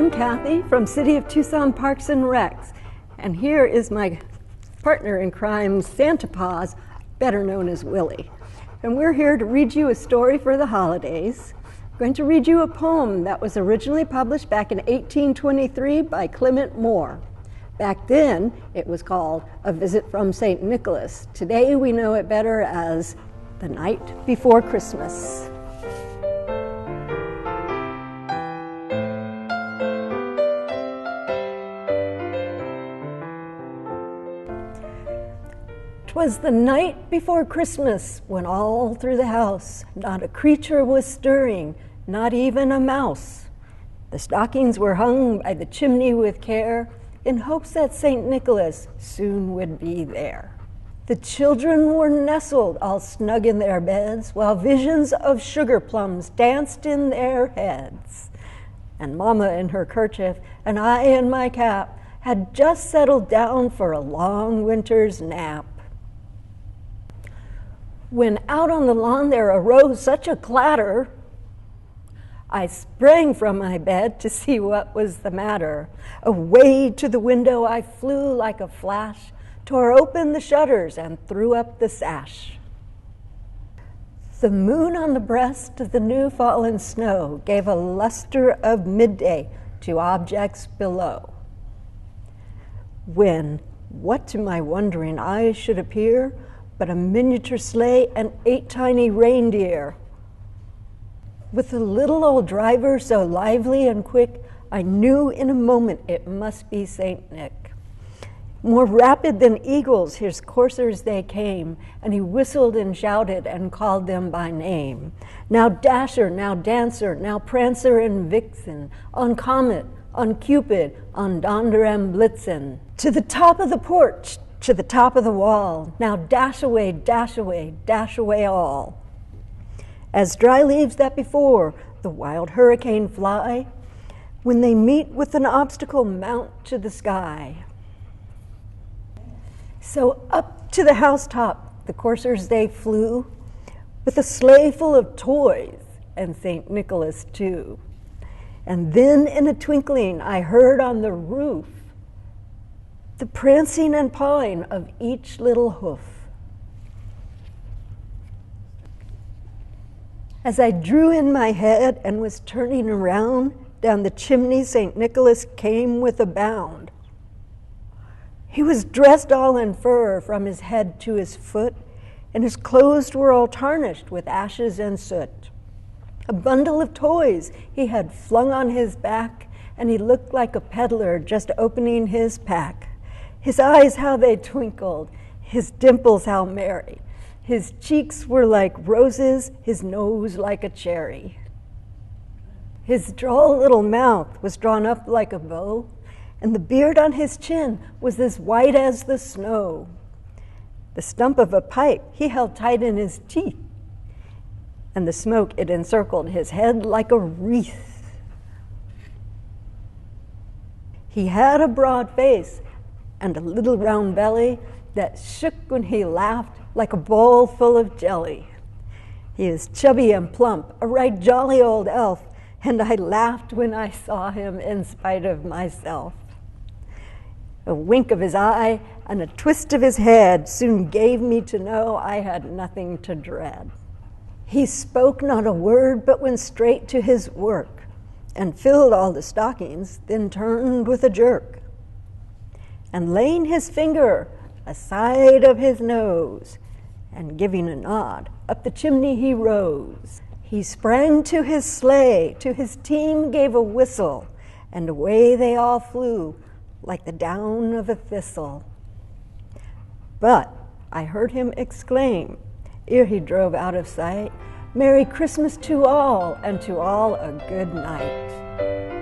I'm Kathie from City of Tucson Parks and Recs, and here is my partner in crime, Santa Paws, better known as Willie. And we're here to read you a story for the holidays. I'm going to read you a poem that was originally published back in 1823 by Clement Moore. Back then, it was called A Visit from St. Nicholas. Today, we know it better as The Night Before Christmas. "'Twas the night before Christmas, when all through the house not a creature was stirring, not even a mouse. The stockings were hung by the chimney with care, in hopes that St. Nicholas soon would be there. The children were nestled all snug in their beds, while visions of sugar plums danced in their heads. And Mama in her kerchief, and I in my cap, had just settled down for a long winter's nap. When out on the lawn there arose such a clatter, I sprang from my bed to see what was the matter. Away to the window I flew like a flash, tore open the shutters and threw up the sash. The moon on the breast of the new fallen snow gave a luster of midday to objects below. When, what to my wondering eyes should appear but a miniature sleigh and 8 tiny reindeer. With the little old driver so lively and quick, I knew in a moment it must be Saint Nick. More rapid than eagles, his coursers they came, and he whistled and shouted and called them by name. Now Dasher, now Dancer, now Prancer and Vixen, on Comet, on Cupid, on Donder and Blitzen. To the top of the porch, to the top of the wall, now dash away, dash away, dash away all. As dry leaves that before the wild hurricane fly, when they meet with an obstacle mount to the sky. So up to the housetop the coursers they flew, with a sleigh full of toys and St. Nicholas too. And then in a twinkling I heard on the roof the prancing and pawing of each little hoof. As I drew in my head and was turning around, down the chimney St. Nicholas came with a bound. He was dressed all in fur from his head to his foot, and his clothes were all tarnished with ashes and soot. A bundle of toys he had flung on his back, and he looked like a peddler just opening his pack. His eyes, how they twinkled, his dimples, how merry. His cheeks were like roses, his nose like a cherry. His droll little mouth was drawn up like a bow, and the beard on his chin was as white as the snow. The stump of a pipe he held tight in his teeth, and the smoke, it encircled his head like a wreath. He had a broad face and a little round belly that shook when he laughed like a bowl full of jelly. He is chubby and plump, a right jolly old elf, and I laughed when I saw him in spite of myself. A wink of his eye and a twist of his head soon gave me to know I had nothing to dread. He spoke not a word, but went straight to his work, and filled all the stockings, then turned with a jerk. And laying his finger aside of his nose, and giving a nod, up the chimney he rose. He sprang to his sleigh, to his team gave a whistle, and away they all flew like the down of a thistle. But I heard him exclaim, ere he drove out of sight, "Merry Christmas to all, and to all a good night."